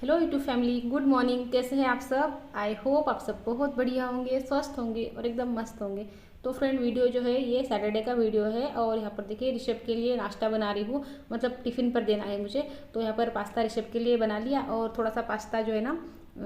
Hello YouTube family, good morning. कैसे हैं आप सब? आई होप आप सब बहुत बढ़िया होंगे, स्वस्थ होंगे और एकदम मस्त होंगे। तो फ्रेंड, वीडियो जो है ये सैटरडे का वीडियो है और यहाँ पर देखिए ऋषभ के लिए नाश्ता बना रही हूँ। मतलब टिफ़िन पर देना है मुझे, तो यहाँ पर पास्ता ऋषभ के लिए बना लिया और थोड़ा सा पास्ता जो है ना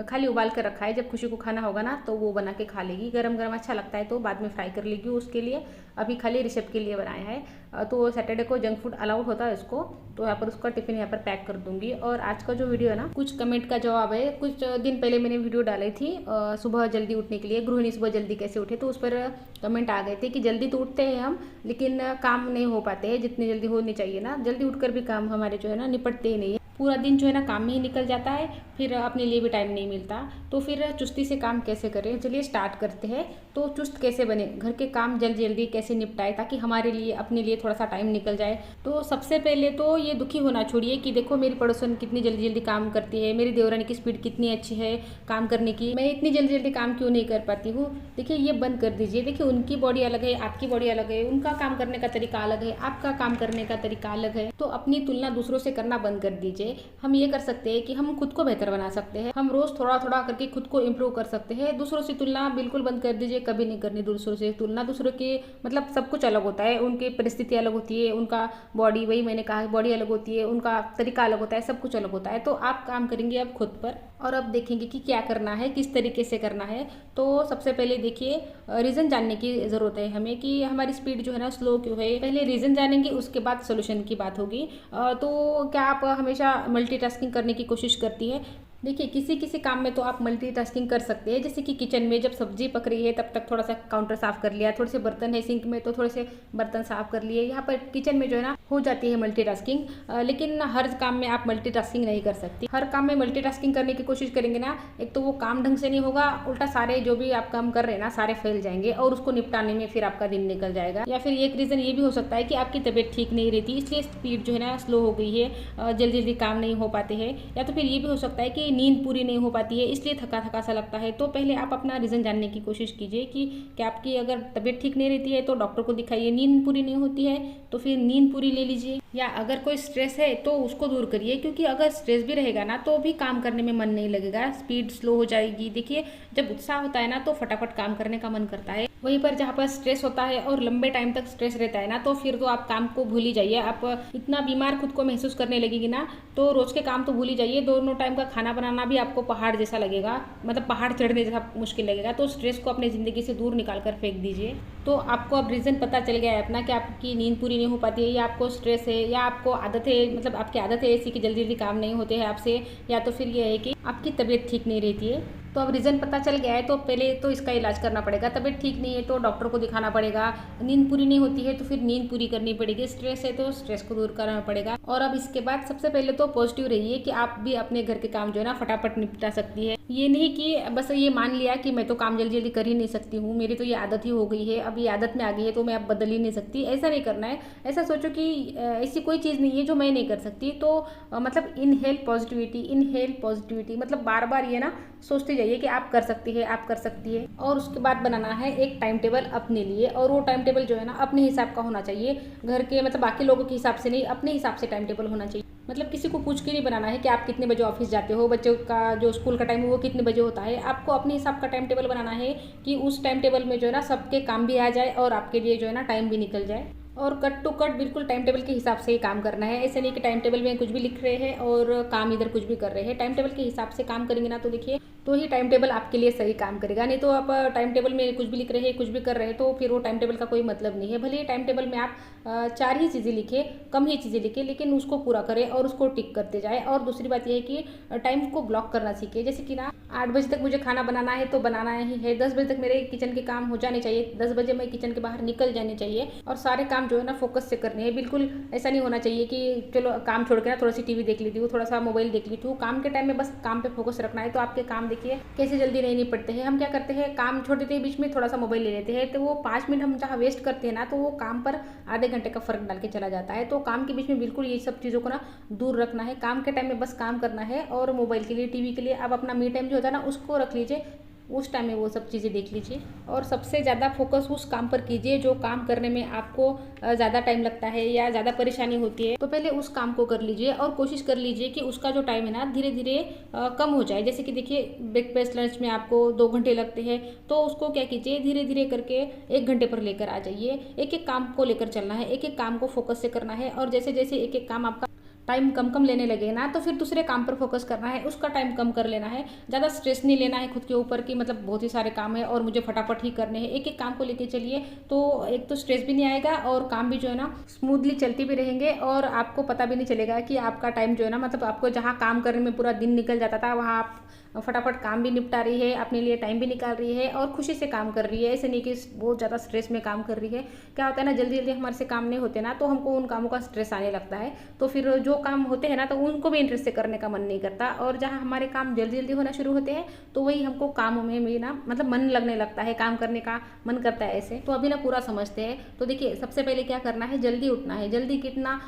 खाली उबाल कर रखा है। जब खुशी को खाना होगा ना तो वो बना के खा लेगी। गरम गरम अच्छा लगता है तो बाद में फ्राई कर लेगी उसके लिए। अभी खाली ऋषभ के लिए बनाया है। तो सैटरडे को जंक फूड अलाउड होता है उसको, तो यहाँ पर उसका टिफिन यहाँ पर पैक कर दूंगी। और आज का जो वीडियो है ना, कुछ कमेंट का जवाब है। कुछ दिन पहले मैंने वीडियो डाली थी सुबह जल्दी उठने के लिए, गृहिणी सुबह जल्दी कैसे उठे, तो उस पर कमेंट आ गए थे कि जल्दी तो उठते हैं हम, लेकिन काम नहीं हो पाते हैं जितनी जल्दी होनी चाहिए ना। जल्दी उठकर भी काम हमारे जो है ना निपटते ही नहीं है। पूरा दिन जो है ना काम में ही निकल जाता है, फिर अपने लिए भी टाइम नहीं मिलता। तो फिर चुस्ती से काम कैसे करें, चलिए स्टार्ट करते हैं। तो चुस्त कैसे बने, घर के काम जल्दी जल्दी कैसे निपटाए ताकि हमारे लिए अपने लिए थोड़ा सा टाइम निकल जाए। तो सबसे पहले तो ये दुखी होना छोड़िए कि देखो मेरी पड़ोसन कितनी जल्दी जल्दी काम करती है, मेरी देवरानी की स्पीड कितनी अच्छी है काम करने की, मैं इतनी जल्दी जल्दी काम क्यों नहीं कर पाती हूँ। देखिए ये बंद कर दीजिए। देखिए उनकी बॉडी अलग है, आपकी बॉडी अलग है, उनका काम करने का तरीका अलग है, आपका काम करने का तरीका अलग है। तो अपनी तुलना दूसरों से करना बंद कर दीजिए। हम ये कर सकते हैं कि हम खुद को बेहतर बना सकते हैं। हम रोज थोड़ा थोड़ा करके खुद को इम्प्रूव कर सकते हैं। दूसरों से तुलना बिल्कुल बंद कर दीजिए, कभी नहीं करनी दूसरों से तुलना। दूसरों के मतलब सब कुछ अलग होता है, उनकी परिस्थिति अलग होती है, उनका बॉडी, वही मैंने कहा बॉडी अलग होती है, उनका तरीका अलग होता है, सब कुछ अलग होता है। तो आप काम करेंगे अब खुद पर और अब देखेंगे कि क्या करना है, किस तरीके से करना है। तो सबसे पहले देखिए रीज़न जानने की ज़रूरत है हमें कि हमारी स्पीड जो है ना स्लो क्यों है। पहले रीज़न जानेंगे, उसके बाद सोल्यूशन की बात होगी। तो क्या आप हमेशा मल्टीटास्किंग करने की कोशिश करती है? देखिए किसी किसी काम में तो आप मल्टीटास्किंग कर सकते हैं। जैसे कि किचन में जब सब्जी पक रही है तब तक थोड़ा सा काउंटर साफ कर लिया, थोड़े से बर्तन है सिंक में तो थोड़े से बर्तन साफ कर लिए। यहाँ पर किचन में जो है ना हो जाती है मल्टीटास्किंग। लेकिन हर काम में आप मल्टीटास्किंग नहीं कर सकती। हर काम में मल्टीटास्किंग करने की कोशिश करेंगे ना, एक तो वो काम ढंग से नहीं होगा, उल्टा सारे जो भी आप काम कर रहे हैं ना सारे फैल जाएंगे और उसको निपटाने में फिर आपका दिन निकल जाएगा। या फिर एक रीज़न ये भी हो सकता है कि आपकी तबीयत ठीक नहीं रहती, इसलिए स्पीड जो है ना स्लो हो गई है, जल्दी जल्दी काम नहीं हो पाते हैं। या तो फिर ये भी हो सकता है कि नींद पूरी नहीं हो पाती है, इसलिए थका थका सा लगता है। तो पहले आप अपना रीज़न जानने की कोशिश कीजिए कि क्या आपकी अगर तबीयत ठीक नहीं रहती है तो डॉक्टर को दिखाइए। नींद पूरी नहीं होती है तो फिर नींद पूरी ले लीजिए। या अगर कोई स्ट्रेस है तो उसको दूर करिए, क्योंकि अगर स्ट्रेस भी रहेगा ना तो भी काम करने में मन नहीं लगेगा, स्पीड स्लो हो जाएगी। देखिए जब उत्साह होता है ना तो फटाफट काम करने का मन करता है। वहीं पर जहाँ पर स्ट्रेस होता है और लंबे टाइम तक स्ट्रेस रहता है ना तो फिर तो आप काम को भूल ही जाइए। आप इतना बीमार खुद को महसूस करने लगेगी ना तो रोज के काम तो भूल ही जाइए। दोनों टाइम का खाना बनाना भी आपको पहाड़ जैसा लगेगा, मतलब पहाड़ चढ़ने जैसा मुश्किल लगेगा। तो स्ट्रेस को अपनी ज़िंदगी से दूर निकाल कर फेंक दीजिए। तो आपको अब रीज़न पता चल गया है अपना कि आपकी नींद पूरी नहीं हो पाती है, या आपको स्ट्रेस है, या आपको आदत है, मतलब आपकी आदत है ऐसी कि जल्दी जल्दी काम नहीं होते हैं आपसे, या तो फिर ये है कि आपकी तबीयत ठीक नहीं रहती है। तो अब रीज़न पता चल गया है तो पहले तो इसका इलाज करना पड़ेगा। तबीयत ठीक नहीं है तो डॉक्टर को दिखाना पड़ेगा। नींद पूरी नहीं होती है तो फिर नींद पूरी करनी पड़ेगी। स्ट्रेस है तो स्ट्रेस को दूर करना पड़ेगा। और अब इसके बाद सबसे पहले तो पॉजिटिव रहिए कि आप भी अपने घर के काम जो है ना फटाफट निपटा सकती है। ये नहीं कि बस ये मान लिया कि मैं तो काम जल्दी जल्दी कर ही नहीं सकती हूँ, मेरी तो ये आदत ही हो गई है, अब ये आदत में आ गई है तो मैं अब बदल ही नहीं सकती। ऐसा नहीं करना है। ऐसा सोचो कि ऐसी कोई चीज़ नहीं है जो मैं नहीं कर सकती। तो मतलब इनहेल पॉजिटिविटी, इनहेल पॉजिटिविटी, मतलब बार बार ये ना सोचते जाइए कि आप कर सकती है, आप कर सकती है। और उसके बाद बनाना है एक टाइम टेबल अपने लिए, और वो टाइम टेबल जो है ना अपने हिसाब का होना चाहिए, घर के मतलब बाकी लोगों के हिसाब से नहीं, अपने हिसाब से टाइम टेबल होना चाहिए। मतलब किसी को पूछ के नहीं बनाना है कि आप कितने बजे ऑफिस जाते हो, बच्चों का जो स्कूल का टाइम है वो कितने बजे होता है। आपको अपने हिसाब का टाइम टेबल बनाना है कि उस टाइम टेबल में जो है ना सबके काम भी आ जाए और आपके लिए जो है ना टाइम भी निकल जाए। और कट टू कट बिल्कुल टाइम टेबल के हिसाब से ही काम करना है। ऐसे नहीं कि टाइम टेबल में कुछ भी लिख रहे हैं और काम इधर कुछ भी कर रहे हैं। टाइम टेबल के हिसाब से काम करेंगे ना तो देखिए तो ही टाइम टेबल आपके लिए सही काम करेगा। नहीं तो आप टाइम टेबल में कुछ भी लिख रहे हैं, कुछ भी कर रहे हैं तो फिर वो टाइम टेबल का कोई मतलब नहीं है। भले ही टाइम टेबल में आप 4 ही चीज़ें लिखे, कम ही चीज़ें लिखे, लेकिन उसको पूरा करें और उसको टिक करते जाए। और दूसरी बात यह है कि टाइम को ब्लॉक करना सीखे। जैसे कि ना 8 बजे तक मुझे खाना बनाना है तो बनाना ही है, 10 बजे तक मेरे किचन के काम हो जाने चाहिए, 10 बजे मैं किचन के बाहर निकल जाने चाहिए और सारे काम जो है ना फोकस से करने हैं। बिल्कुल ऐसा नहीं होना चाहिए कि चलो काम छोड़ के ना थोड़ा सी टीवी देख लेती हूँ, थोड़ा सा मोबाइल देख लेती हूँ। काम के टाइम में बस काम पे फोकस रखना है। तो आपके काम देखिए कैसे जल्दी नहीं निपटते हैं। हम क्या करते हैं, काम छोड़ देते हैं, बीच में थोड़ा सा मोबाइल ले लेते हैं, तो वो 5 मिनट हम जहाँ वेस्ट करते हैं ना तो वो काम पर आधे घंटे का फर्क डाल के चला जाता है। तो काम के बीच में बिल्कुल ये सब चीज़ों को ना दूर रखना है। काम के टाइम में बस काम करना है और मोबाइल के लिए, टीवी के लिए आप अपना मी टाइम जो होता है ना उसको रख लीजिए। उस टाइम में वो सब चीज़ें देख लीजिए। और सबसे ज़्यादा फोकस उस काम पर कीजिए जो काम करने में आपको ज़्यादा टाइम लगता है या ज़्यादा परेशानी होती है, तो पहले उस काम को कर लीजिए और कोशिश कर लीजिए कि उसका जो टाइम है ना धीरे धीरे कम हो जाए। जैसे कि देखिए ब्रेकफास्ट लंच में आपको 2 घंटे लगते हैं, तो उसको क्या कीजिए धीरे धीरे करके 1 घंटे पर लेकर आ जाइए। एक एक काम को लेकर चलना है, एक एक काम को फोकस से करना है। और जैसे जैसे एक एक काम आपका टाइम कम कम लेने लगे ना, तो फिर दूसरे काम पर फोकस करना है, उसका टाइम कम कर लेना है। ज़्यादा स्ट्रेस नहीं लेना है खुद के ऊपर कि मतलब बहुत ही सारे काम है और मुझे फटाफट ही करने हैं। एक एक काम को लेके चलिए, तो एक तो स्ट्रेस भी नहीं आएगा और काम भी जो है ना स्मूथली चलती भी रहेंगे और आपको पता भी नहीं चलेगा कि आपका टाइम जो है ना, मतलब आपको जहाँ काम करने में पूरा दिन निकल जाता था वहाँ आप फटाफट काम भी निपटा रही है, अपने लिए टाइम भी निकाल रही है और खुशी से काम कर रही है। ऐसे नहीं कि बहुत ज़्यादा स्ट्रेस में काम कर रही है। क्या होता है ना, जल्दी जल्दी हमारे से काम नहीं होते ना, तो हमको उन कामों का स्ट्रेस आने लगता है। तो फिर जो काम होते हैं ना, तो उनको भी इंटरेस्ट से करने का मन नहीं करता। और जहाँ हमारे काम जल्दी जल्दी होना शुरू होते हैं, तो वही हमको कामों में भी ना मतलब मन लगने लगता है, काम करने का मन करता है ऐसे। तो अभी ना पूरा समझते हैं। तो देखिए सबसे पहले क्या करना है, जल्दी उठना है। जल्दी कितना,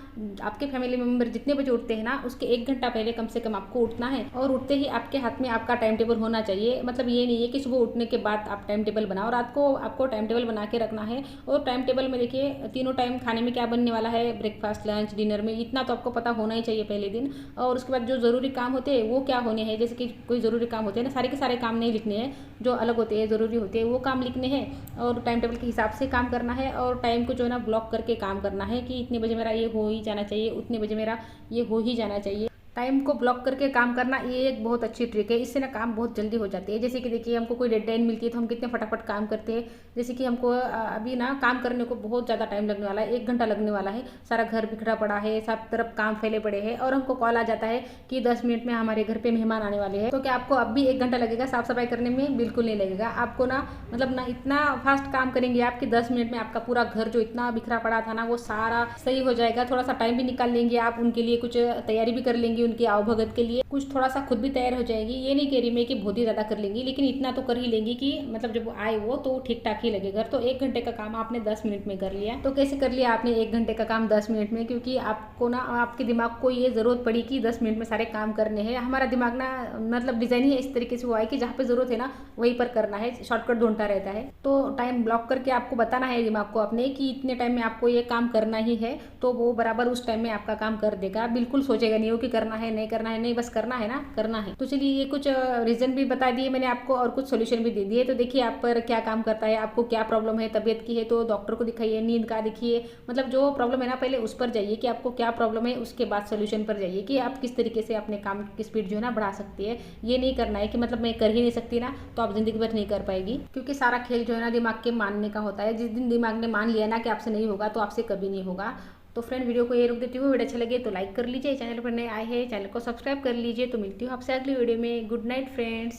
आपके फैमिली मेम्बर जितने बजे उठते हैं ना, उसके 1 घंटा पहले कम से कम आपको उठना है। और उठते ही आपके हाथ में आपका टाइम टेबल होना चाहिए। मतलब ये नहीं है कि सुबह उठने के बाद आप टाइम टेबल बनाओ, रात को आपको टाइम टेबल बना के रखना है। और टाइम टेबल में देखिए तीनों टाइम खाने में क्या बनने वाला है, ब्रेकफास्ट लंच डिनर में, इतना तो आपको पता होना ही चाहिए पहले दिन। और उसके बाद जो ज़रूरी काम होते हैं वो क्या होने हैं, जैसे कि कोई ज़रूरी काम होते हैं ना, सारे के सारे काम नहीं लिखने हैं, जो अलग होते हैं ज़रूरी होते हैं वो काम लिखने हैं। और टाइम टेबल के हिसाब से काम करना है और टाइम को जो है ना ब्लॉक करके काम करना है कि इतने बजे मेरा ये हो ही जाना चाहिए, उतने बजे मेरा ये हो ही जाना चाहिए। टाइम को ब्लॉक करके काम करना ये एक बहुत अच्छी ट्रिक है। इससे ना काम बहुत जल्दी हो जाती है। जैसे कि देखिए हमको कोई डेडलाइन मिलती है तो हम कितने फटाफट काम करते हैं। जैसे कि हमको अभी ना काम करने को बहुत ज़्यादा टाइम लगने वाला है, 1 घंटा लगने वाला है। सारा घर बिखरा पड़ा है, सब तरफ काम फैले पड़े हैं और हमको कॉल आ जाता है कि 10 मिनट में हमारे घर पे मेहमान आने वाले हैं। तो क्या आपको अब भी 1 घंटा लगेगा साफ सफाई करने में? बिल्कुल नहीं लगेगा आपको ना। मतलब ना इतना फास्ट काम करेंगे आप कि 10 मिनट में आपका पूरा घर जो इतना बिखरा पड़ा था ना वो सारा सही हो जाएगा। थोड़ा सा टाइम भी निकाल लेंगे आप उनके लिए, कुछ तैयारी भी कर लेंगे उनकी आवभगत के लिए, कुछ थोड़ा सा खुद भी तैयार हो जाएगी। ये नहीं कह रही मैं कि बहुत ही ज़्यादा कर लेंगी, लेकिन इतना तो कर ही लेंगी कि मतलब जब आए वो तो ठीक ठाक ही लगेगा। तो 1 घंटे का काम आपने 10 मिनट में कर लिया। तो कैसे कर लिया आपने 1 घंटे का काम 10 मिनट में? क्योंकि आपको ना आपके दिमाग को ये ज़रूरत पड़ी कि 10 मिनट में सारे काम करने हैं। हमारा दिमाग ना मतलब डिज़ाइन ही इस तरीके से हुआ है कि जहाँ पे ज़रूरत है ना वहीं पर करना है, शॉर्टकट ढूंढता रहता है। तो टाइम ब्लॉक करके आपको बताना है दिमाग को अपने कि इतने टाइम में आपको ये काम करना ही है, तो वो बराबर उस टाइम में आपका काम कर देगा। बिल्कुल सोचेगा नहीं हो कि करना है नहीं करना है, नहीं बस करना है ना, करना है। तो चलिए ये कुछ रीजन भी बता दिए मैंने आपको और कुछ सोल्यूशन भी दे दिए। तो देखिए आप पर क्या काम करता है, आपको क्या प्रॉब्लम है, तबीयत की है तो डॉक्टर को दिखाइए, नींद का देखिए, मतलब जो प्रॉब्लम है ना पहले उस पर जाइए कि आपको क्या प्रॉब्लम है, उसके बाद सोल्यूशन पर जाइए कि आप किस तरीके से अपने काम की स्पीड जो है ना बढ़ा सकती है। ये नहीं करना है कि मतलब मैं कर ही नहीं सकती ना, तो आप जिंदगी भर नहीं कर पाएगी। क्योंकि सारा खेल जो है ना दिमाग के मानने का होता है। जिस दिन दिमाग ने मान लिया ना कि आपसे नहीं होगा, तो आपसे कभी नहीं होगा। तो फ्रेंड वीडियो को ये रोक देती हूँ। वीडियो अच्छा लगे तो लाइक कर लीजिए, चैनल पर नए आए हैं चैनल को सब्सक्राइब कर लीजिए। तो मिलती हूँ आपसे अगली वीडियो में। Good night friends.